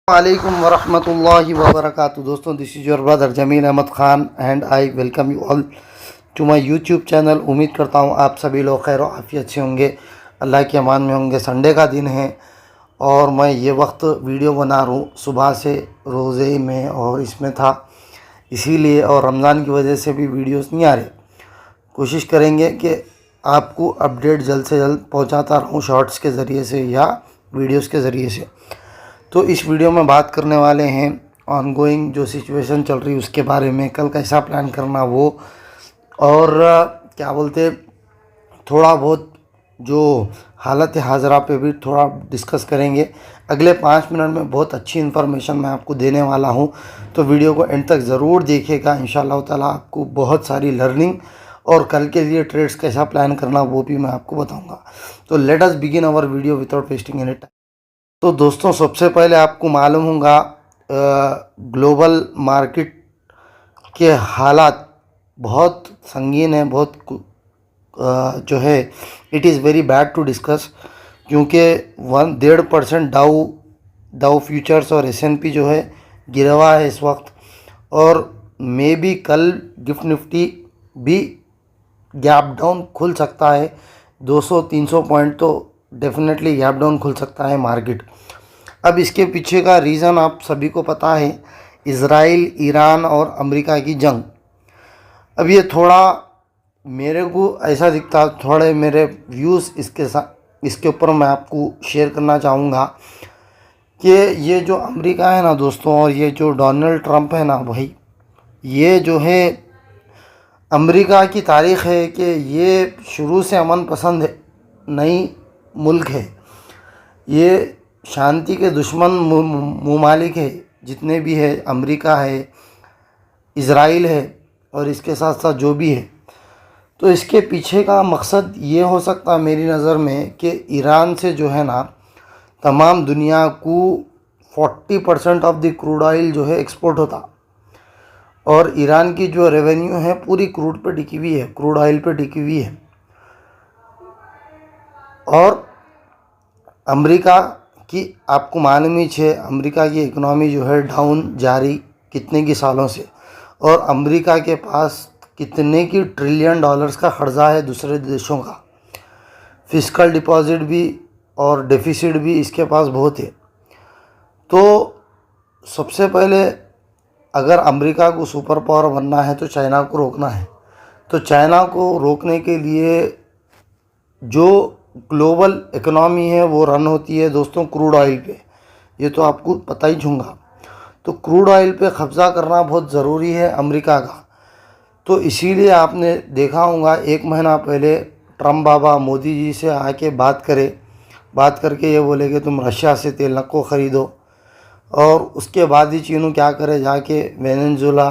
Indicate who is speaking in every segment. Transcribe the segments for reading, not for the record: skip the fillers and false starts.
Speaker 1: वालेकुम वरहमतुल्लाहि वबरकातुहू। दोस्तों, this is your brother Jamil Ahmed Khan and I welcome you all to my YouTube channel. उम्मीद करता हूँ आप सभी लोग खैर आफियत से होंगे, अल्लाह के अमान में होंगे। संडे का दिन है और मैं ये वक्त वीडियो बना रहा हूँ सुबह से रोज़े में और इसमें था इसीलिए, और रमज़ान की वजह से भी वीडियोस नहीं आ रहे। कोशिश करेंगे कि आपको अपडेट जल्द से जल्द पहुँचाता रहूँ शॉर्ट्स के ज़रिए से या वीडियोस के ज़रिए से। तो इस वीडियो में बात करने वाले हैं ऑनगोइंग जो सिचुएशन चल रही है उसके बारे में, कल कैसा प्लान करना वो, और क्या बोलते थोड़ा बहुत जो हालत हाजरा पे भी थोड़ा डिस्कस करेंगे। अगले 5 मिनट में बहुत अच्छी इन्फॉर्मेशन मैं आपको देने वाला हूं, तो वीडियो को एंड तक ज़रूर देखिएगा। इंशाल्लाह ताला आपको बहुत सारी लर्निंग और कल के लिए ट्रेड्स कैसा प्लान करना वो भी मैं आपको बताऊंगा। तो let us begin our video without wasting any time. तो दोस्तों, सबसे पहले आपको मालूम होगा ग्लोबल मार्केट के हालात बहुत संगीन है, बहुत जो है it is very bad to discuss, क्योंकि 1.5% डाउ फ्यूचर्स और S&P जो है गिरा हुआ है इस वक्त, और मे बी कल गिफ्ट निफ्टी भी गैप डाउन खुल सकता है। 200-300 पॉइंट तो डेफिनेटली गैप डाउन खुल सकता है मार्केट। अब इसके पीछे का रीज़न आप सभी को पता है, इज़राइल, ईरान और अमेरिका की जंग। अब ये थोड़ा मेरे को ऐसा दिखता, थोड़े मेरे व्यूज़ इसके ऊपर मैं आपको शेयर करना चाहूँगा कि ये जो अमेरिका है ना दोस्तों, और ये जो डोनाल्ड ट्रंप है ना भाई, ये जो है अमेरिका की तारीख़ है कि ये शुरू से अमन पसंद नई मुल्क है। ये शांति के दुश्मन मुमालिक है जितने भी है, अमेरिका है, इज़राइल है और इसके साथ साथ जो भी है। तो इसके पीछे का मकसद ये हो सकता है मेरी नज़र में कि ईरान से जो है ना तमाम दुनिया को 40% ऑफ द क्रूड ऑयल जो है एक्सपोर्ट होता, और ईरान की जो रेवेन्यू है पूरी क्रूड पे टिकी हुई है, क्रूड ऑयल पे टिकी हुई है। और अमेरिका कि आपको मालूम ही है अमेरिका की इकोनॉमी जो है डाउन जारी कितने की सालों से, और अमेरिका के पास कितने की ट्रिलियन डॉलर्स का कर्जा है दूसरे देशों का, फिस्कल डिपॉजिट भी और डेफिसिट भी इसके पास बहुत है। तो सबसे पहले अगर अमेरिका को सुपर पावर बनना है तो चाइना को रोकना है। तो चाइना को रोकने के लिए जो ग्लोबल इकोनॉमी है वो रन होती है दोस्तों क्रूड ऑयल पे, ये तो आपको पता ही होगा। तो क्रूड ऑयल पे कब्ज़ा करना बहुत ज़रूरी है अमेरिका का। तो इसीलिए आपने देखा होगा 1 महीना पहले ट्रम्प बाबा मोदी जी से आके बात करके ये बोले कि तुम रशिया से तेल नको ख़रीदो, और उसके बाद ही चीनू क्या करे, जाके वेनेजुएला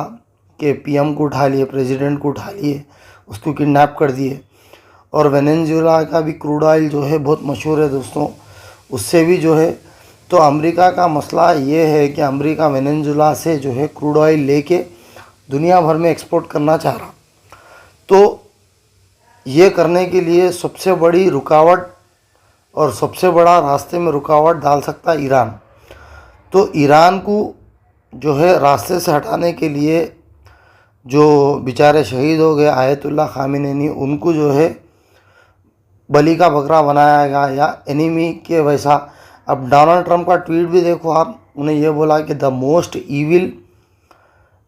Speaker 1: के PM को उठा लिए, प्रेसिडेंट को उठा लिए, उसको किडनैप कर दिए। और वेनेजुएला का भी क्रूड ऑयल जो है बहुत मशहूर है दोस्तों, उससे भी जो है। तो अमेरिका का मसला ये है कि अमेरिका वेनेजुएला से जो है क्रूड ऑयल लेके दुनिया भर में एक्सपोर्ट करना चाह रहा। तो ये करने के लिए सबसे बड़ी रुकावट और सबसे बड़ा रास्ते में रुकावट डाल सकता है ईरान। तो ईरान को जो है रास्ते से हटाने के लिए जो बेचारे शहीद हो गए आयतुल्ला खामिनेनी, उनको जो है बलि का बकरा बनाया गया या एनिमी के वैसा। अब डोनाल्ड ट्रंप का ट्वीट भी देखो आप, उन्हें यह बोला कि the most evil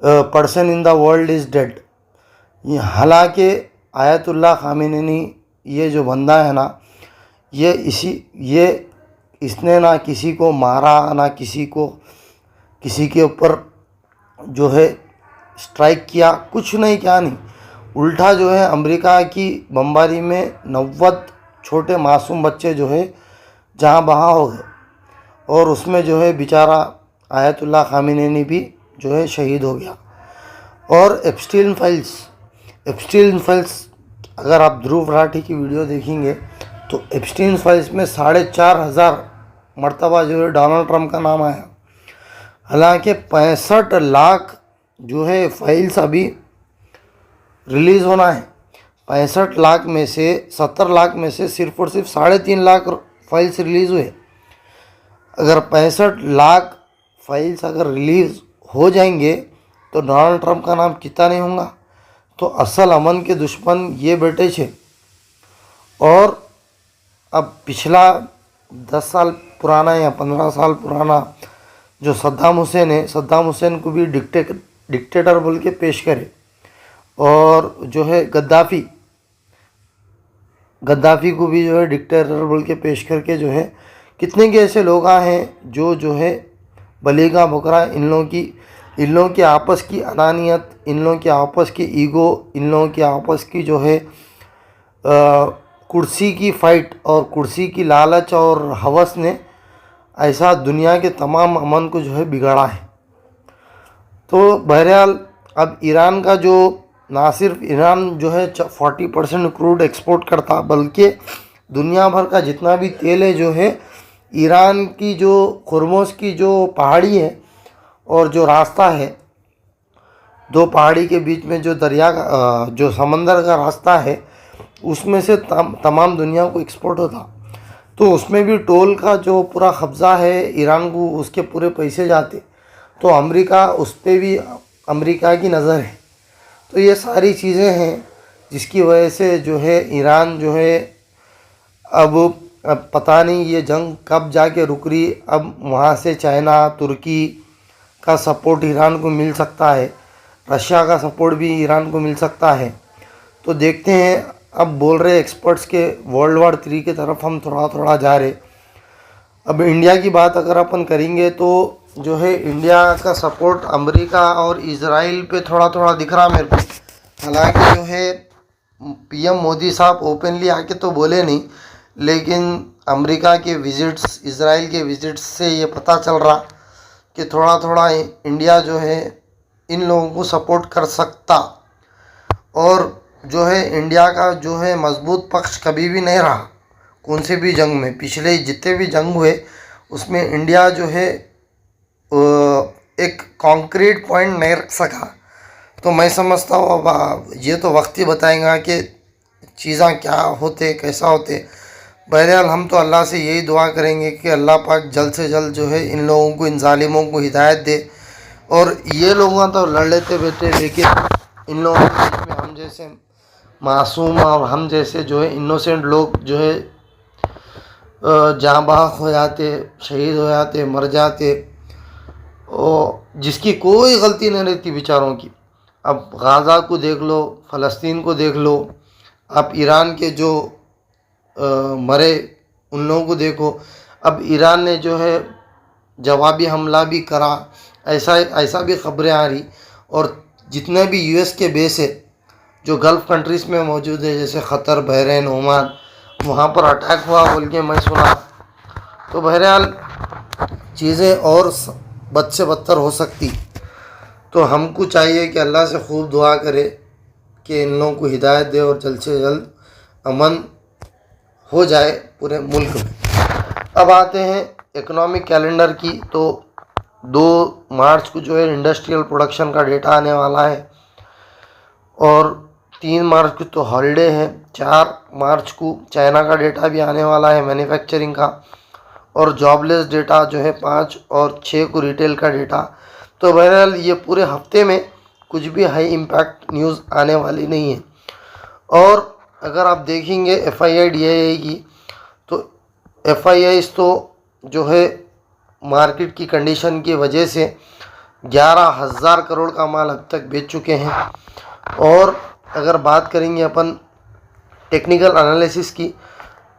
Speaker 1: person in the world is dead. हालांकि आयतुल्ला खामिनेनी ये जो बंदा है ना, इसने ना किसी को मारा, ना किसी के ऊपर जो है स्ट्राइक किया, कुछ नहीं, क्या नहीं। उल्टा जो है अमेरिका की बमबारी में 90 छोटे मासूम बच्चे जो है जहाँ बहाँ हो गए, और उसमें जो है बेचारा आयतुल्ला खामिनेनी भी जो है शहीद हो गया। और एप्स्टीन फाइल्स अगर आप ध्रुव राठी की वीडियो देखेंगे तो एप्स्टीन फाइल्स में 4,500 मरतबा जो है डोनाल्ड ट्रंप का नाम आया। हालांकि 65 लाख जो है फाइल्स अभी रिलीज़ होना है। 65 लाख में से 70 लाख में से सिर्फ और सिर्फ 3.5 लाख फाइल्स रिलीज़ हुए। अगर 65 लाख फाइल्स अगर रिलीज हो जाएंगे तो डोनाल्ड ट्रंप का नाम कितना नहीं होगा। तो असल अमन के दुश्मन ये बैठे थे। और अब पिछला 10 साल पुराना या 15 साल पुराना जो सद्दाम हुसैन है, सद्दाम हुसैन को भी डिक्टेटर बोल के पेश करे। और जो है गद्दाफ़ी को भी जो है डिक्टेटर बोल के पेश करके जो है कितने के ऐसे लोग हैं जो है बली का बकरा, इन लोगों की आपस की अनानियत, इन लोगों की आपस की ईगो, इन लोगों की आपस की जो है कुर्सी की फाइट और कुर्सी की लालच और हवस ने ऐसा दुनिया के तमाम अमन को जो है बिगाड़ा है। तो बहरहाल अब ईरान का जो ना सिर्फ ईरान जो है 40% क्रूड एक्सपोर्ट करता, बल्कि दुनिया भर का जितना भी तेल है जो है ईरान की जो खुरमोश की जो पहाड़ी है और जो रास्ता है, दो पहाड़ी के बीच में जो दरिया का जो समंदर का रास्ता है, उसमें से तमाम दुनिया को एक्सपोर्ट होता। तो उसमें भी टोल का जो पूरा कब्ज़ा है ईरान को, उसके पूरे पैसे जाते। तो अमेरिका उस पर भी अमेरिका की नज़र है। तो ये सारी चीज़ें हैं जिसकी वजह से जो है ईरान जो है अब पता नहीं ये जंग कब जाके रुक रही। अब वहाँ से चाइना, तुर्की का सपोर्ट ईरान को मिल सकता है, रशिया का सपोर्ट भी ईरान को मिल सकता है। तो देखते हैं। अब बोल रहे एक्सपर्ट्स के वर्ल्ड वॉर 3 की तरफ हम थोड़ा थोड़ा जा रहे। अब इंडिया की बात अगर अपन करेंगे तो जो है इंडिया का सपोर्ट अमेरिका और इजराइल पे थोड़ा थोड़ा दिख रहा मेरे को। हालांकि जो है पीएम मोदी साहब ओपनली आके तो बोले नहीं, लेकिन अमेरिका के विजिट्स, इजराइल के विजिट्स से ये पता चल रहा कि थोड़ा थोड़ा इंडिया जो है इन लोगों को सपोर्ट कर सकता। और जो है इंडिया का जो है मजबूत पक्ष कभी भी नहीं रहा कौन से भी जंग में। पिछले जितने भी जंग हुए उसमें इंडिया जो है एक कॉन्क्रीट पॉइंट नहीं रख सका। तो मैं समझता हूँ अब ये तो वक्त ही बताएगा कि चीज़ें क्या होते, कैसा होते। बहरहाल हम तो अल्लाह से यही दुआ करेंगे कि अल्लाह पाक जल्द से जल्द जो है इन लोगों को, इन जालिमों को हिदायत दे। और ये लोग तो लड़ लेते बैठे, लेकिन इन लोगों के बीच में हम जैसे मासूम और हम जैसे जो है इनोसेंट लोग जो है जाँ बहक हो जाते, शहीद हो जाते, मर जाते, और जिसकी कोई गलती नहीं रहती बेचारों की। अब गाज़ा को देख लो, फ़लस्तीन को देख लो, आप ईरान के जो मरे उन लोगों को देखो। अब ईरान ने जो है जवाबी हमला भी करा, ऐसा भी खबरें आ रही। और जितने भी यूएस के बेस है जो गल्फ़ कंट्रीज़ में मौजूद है, जैसे क़तर, बहरीन, ओमान, वहाँ पर अटैक हुआ बोल के मैं सुना। तो बहरहाल चीज़ें और बद से बदतर हो सकती। तो हमको चाहिए कि अल्लाह से खूब दुआ करे कि इन लोगों को हिदायत दे और जल्द से जल्द अमन हो जाए पूरे मुल्क में। अब आते हैं इकोनॉमिक कैलेंडर की। तो 2 मार्च को जो है इंडस्ट्रियल प्रोडक्शन का डेटा आने वाला है, और 3 मार्च को तो हॉलीडे है। 4 मार्च को चाइना का डेटा भी आने वाला है मैन्युफैक्चरिंग का, और जॉबलेस डेटा जो है 5 और 6 को रिटेल का डेटा। तो बहरहाल ये पूरे हफ्ते में कुछ भी हाई इम्पैक्ट न्यूज़ आने वाली नहीं है। और अगर आप देखेंगे FII DII की, तो FIIs तो जो है मार्केट की कंडीशन की वजह से 11,000 करोड़ का माल अब तक बेच चुके हैं। और अगर बात करेंगे अपन टेक्निकल एनालिसिस की,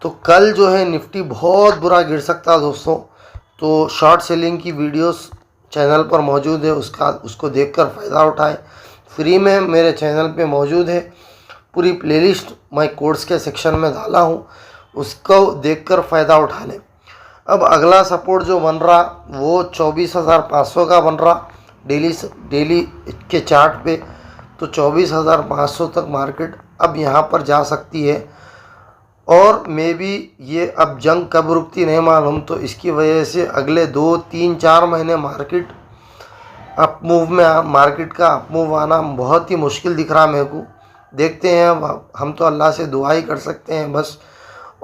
Speaker 1: तो कल जो है निफ्टी बहुत बुरा गिर सकता है दोस्तों। तो शॉर्ट सेलिंग की वीडियोस चैनल पर मौजूद है, उसको देखकर फ़ायदा उठाएं। फ्री में मेरे चैनल पे मौजूद है, पूरी प्लेलिस्ट मैं कोर्स के सेक्शन में डाला हूँ, उसको देखकर फ़ायदा उठा लें। अब अगला सपोर्ट जो बन रहा वो 24,500 का बन रहा डेली के चार्ट पे। तो 24,500 तक मार्केट अब यहाँ पर जा सकती है। और मे बी ये अब जंग कब रुकती नहीं मालूम, तो इसकी वजह से अगले 2, 3, 4 महीने मार्केट का अप मूव आना बहुत ही मुश्किल दिख रहा मेरे को। देखते हैं, अब हम तो अल्लाह से दुआ ही कर सकते हैं बस।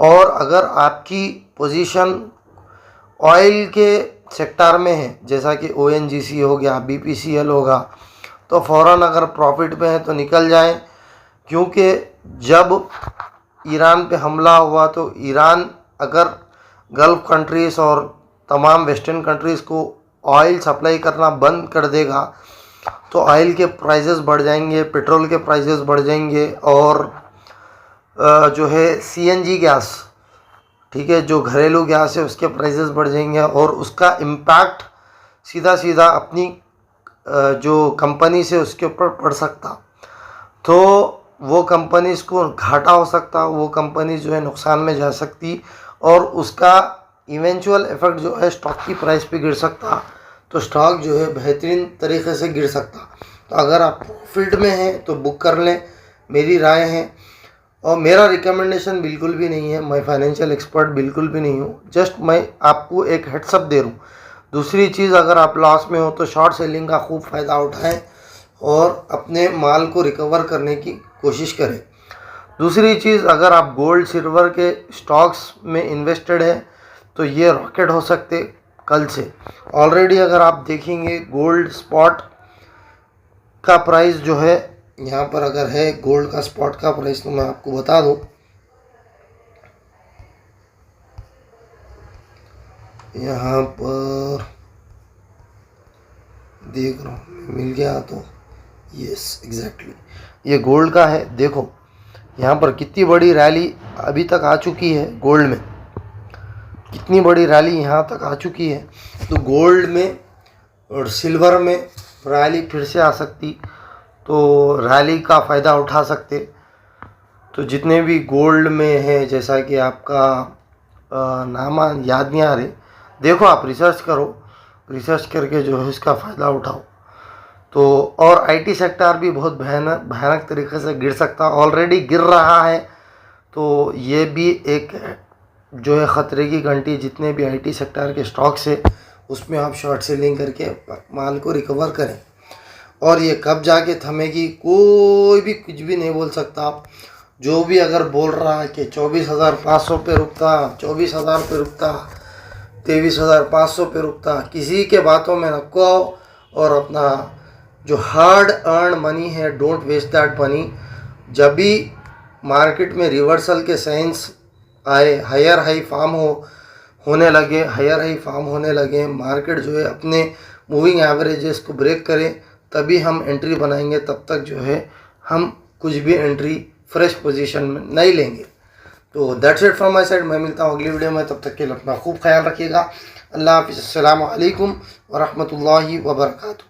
Speaker 1: और अगर आपकी पोजीशन ऑयल के सेक्टर में है, जैसा कि ONGC हो गया, BPCL होगा, तो फ़ौरन अगर प्रॉफिट में है तो निकल जाएं, क्योंकि जब ईरान पे हमला हुआ तो ईरान अगर गल्फ़ कंट्रीज़ और तमाम वेस्टर्न कंट्रीज़ को ऑयल सप्लाई करना बंद कर देगा तो ऑयल के प्राइसेस बढ़ जाएंगे, पेट्रोल के प्राइसेस बढ़ जाएंगे, और जो है CNG गैस, ठीक है, जो घरेलू गैस है उसके प्राइसेस बढ़ जाएंगे, और उसका इम्पैक्ट सीधा सीधा अपनी जो कंपनी से उसके ऊपर पड़ सकता। तो वो कंपनीज़ को घाटा हो सकता, वो कंपनी जो है नुकसान में जा सकती, और उसका इवेंचुअल इफ़ेक्ट जो है स्टॉक की प्राइस पे गिर सकता, तो स्टॉक जो है बेहतरीन तरीके से गिर सकता। तो अगर आप प्रॉफिट में हैं तो बुक कर लें, मेरी राय है। और मेरा रिकमेंडेशन बिल्कुल भी नहीं है, मैं फाइनेंशियल एक्सपर्ट बिल्कुल भी नहीं हूँ, जस्ट मैं आपको एक हेड्सअप दे रहा हूँ। दूसरी चीज़, अगर आप लॉस में हो तो शॉर्ट सेलिंग का खूब फ़ायदा उठाएं और अपने माल को रिकवर करने की कोशिश करें। दूसरी चीज़, अगर आप गोल्ड सिल्वर के स्टॉक्स में इन्वेस्टेड है तो ये रॉकेट हो सकते कल से। ऑलरेडी अगर आप देखेंगे गोल्ड स्पॉट का प्राइस जो है यहाँ पर, अगर है गोल्ड का स्पॉट का प्राइस, तो मैं आपको बता दूँ, यहाँ पर देख रहा हूँ, मिल गया तो यस एग्जैक्टली ये गोल्ड का है। देखो यहाँ पर कितनी बड़ी रैली अभी तक आ चुकी है गोल्ड में, कितनी बड़ी रैली यहाँ तक आ चुकी है। तो गोल्ड में और सिल्वर में रैली फिर से आ सकती, तो रैली का फ़ायदा उठा सकते। तो जितने भी गोल्ड में है, जैसा कि आपका नाम याद नहीं आ रहे, देखो आप रिसर्च करो, रिसर्च करके जो है इसका फ़ायदा उठाओ। तो और IT सेक्टर भी बहुत भयानक तरीके से गिर सकता, ऑलरेडी गिर रहा है। तो ये भी एक जो है ख़तरे की घंटी, जितने भी IT सेक्टर के स्टॉक्स है उसमें आप शॉर्ट सेलिंग करके माल को रिकवर करें। और ये कब जाके थमेगी कोई भी कुछ भी नहीं बोल सकता। जो भी अगर बोल रहा है कि 24,500 पे रुकता, 24,000 पे रुकता, 23,500 पे रुकता, किसी के बातों में नको आओ, और अपना जो हार्ड अर्न मनी है, डोंट वेस्ट दैट मनी। जब भी मार्केट में रिवर्सल के साइंस आए, हायर हाई फॉर्म होने लगे, मार्केट जो है अपने मूविंग एवरेजेस को ब्रेक करे, तभी हम एंट्री बनाएंगे। तब तक जो है हम कुछ भी एंट्री फ्रेश पोजीशन में नहीं लेंगे। तो that's it from my side. मैं मिलता हूँ अगली वीडियो में, तब तक के लिए अपना खूब ख्याल रखिएगा। अल्लाह हाफिज़, अस्सलामु अलैकुम व रहमतुल्लाहि व बरकातुहू।